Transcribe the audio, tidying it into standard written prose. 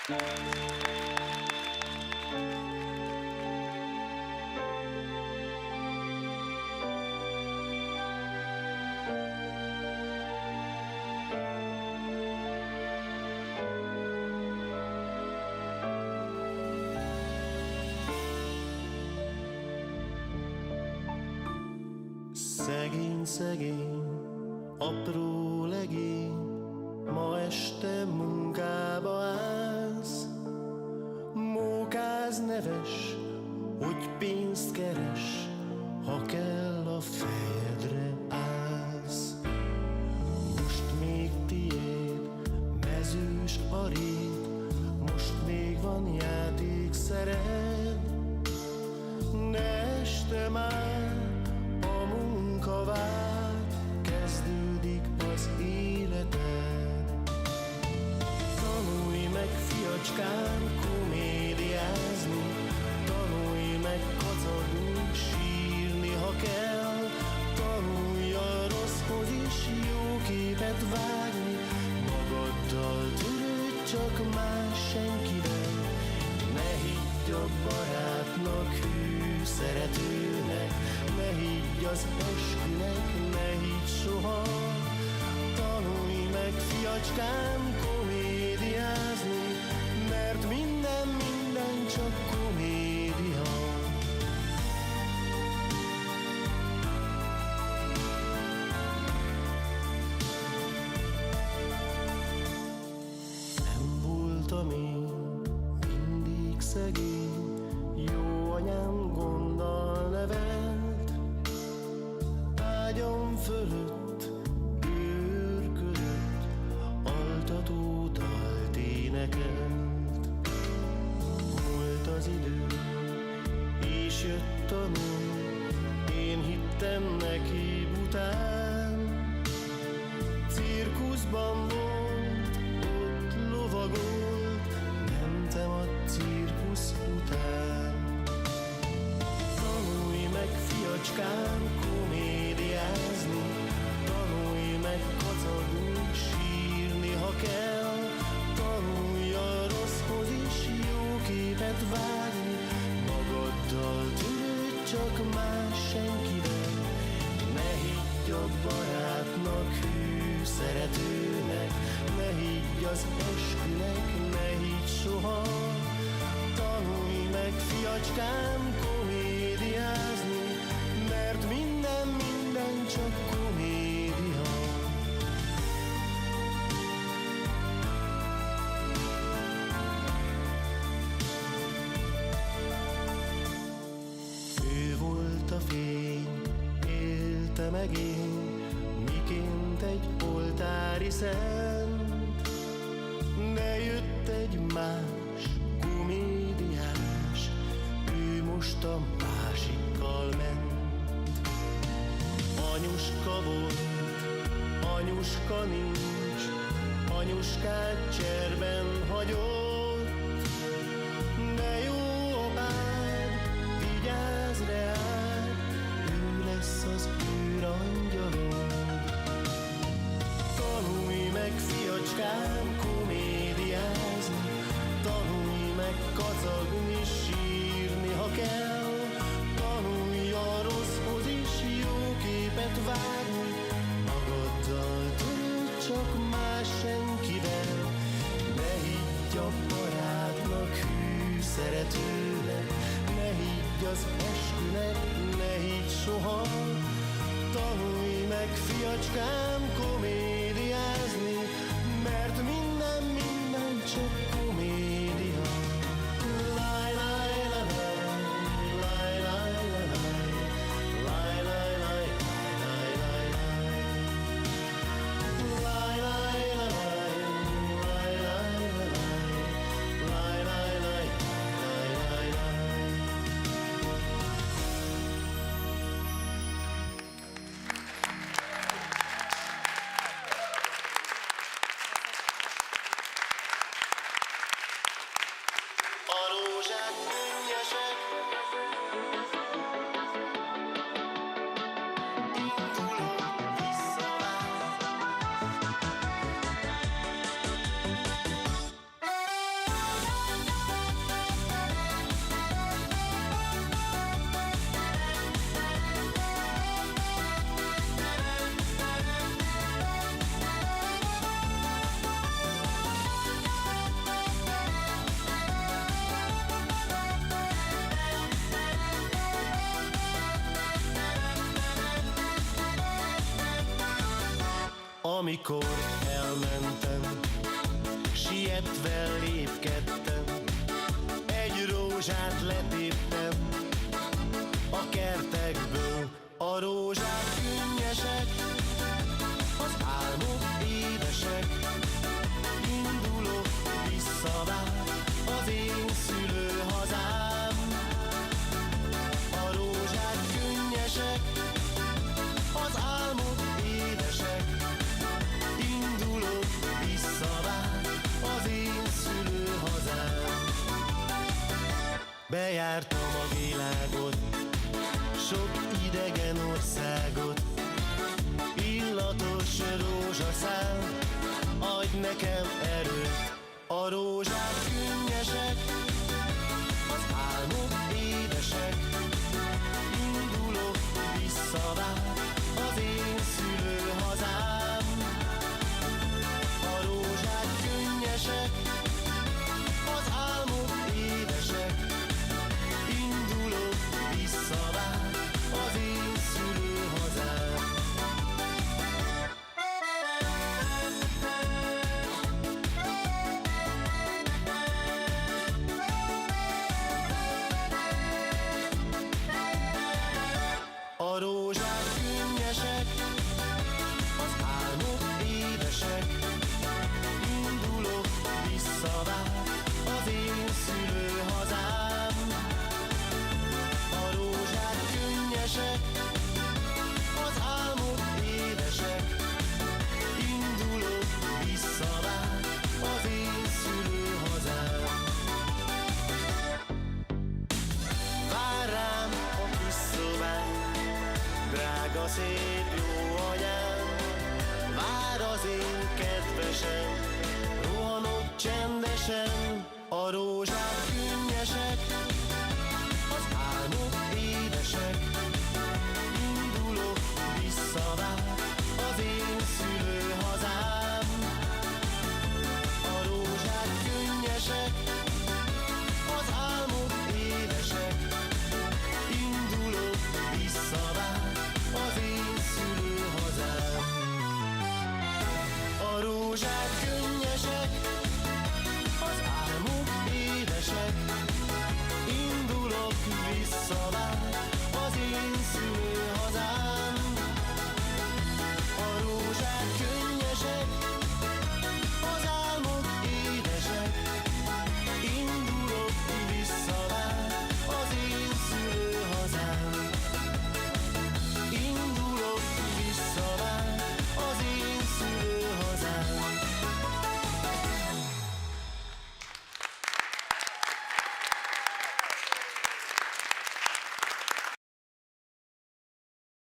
Szegény, szegény, apró legény, ma este munkába állsz. Mókáz neves, hogy pénzt keres, ha kell a fejedre állsz. Most még tiéd, mezős a rét, most még van játékszered, de este már a munka vár, kezdődik az életed. Tanulj meg, fiacskám, komédiázni, tanulj meg kacagni, sírni, ha kell. Tanulj a rosszhoz is jó képet vágni, magaddal törődj, csak más senkivel. Ne higgy a barátnak, hű szeretőnek, ne higgy az eskünek, ne higgy soha. Tanulj meg, fiacskám, komédiázni, mert minden csak komédia. Nem voltam én mindig szegény, jó anyám gonddal nevelt, ágyam fölött őrködött, altató dalt énekelt. Múlt az idő, és jött a nő, én hittem neki bután. Cirkuszban volt, ott lovagolt, mentem a cirkusz után. Tanulj meg, fiacskám, komédiázni, tanulj meg kacagni, sírni, ha kell. Tanulj a rosszhoz is jó képet vágni, magaddal törődj, csak más senkivel. Ne higgy a barátnak, hű szeretőnek, ne higgy az eskünek, ne higgy soha. Tanulj meg, fiacskám, komédiázni, mert minden csak komédia. Ő volt a fény, élte meg én, miként egy oltári szent. De jött egy más komédiás, ő most a másikkal ment. Anyuska volt, anyuska nincs, anyuskát cserben hagyott. De jó apád, vigyázz reád, ő lesz az őrangyalod. Tanulj meg, fiacskám, komédiázni, tanulj meg kacagni, sírni, ha kell. Tanulj a rosszhoz is jó képet vágni, magaddal törődj, csak más senkivel. Ne higgy a barátnak, hű szeretőnek, ne higgy az eskünek, ne higgy soha. Tanulj meg, fiacskám, komédiázni, mert minden csak komédia. Laj, laj, laj, laj, laj, laj, laj, laj, laj, laj, laj, laj, laj, laj, laj, laj, laj, laj. Amikor elmentem, sietve lépkedtem, egy rózsát letéptem a kertekből. A rózsák könnyesek, az álmok édesek, indulok vissza már az én szülőhazám. A rózsák könnyesek, az álmok édesek, indulok vissza már az én szülőhazám. Bejártam a világot, sok idegen országot, illatos rózsaszál, adj nekem erőt. A rózsák könnyesek, az álmok édesek, indulok vissza már az én szülőhazám. A rózsák könnyesek, az álmok édesek, indulok vissza már az én szülőhazám. A rózsák könnyesek, az álmok édesek, indulok vissza már az én szülőhazám. A rózsák könnyesek, az álmok édesek, indulok vissza már az én szülőhazám. Vár rám a kis szobám, drága szép jó anyám, vár az én kedvesem, rohanok csendesen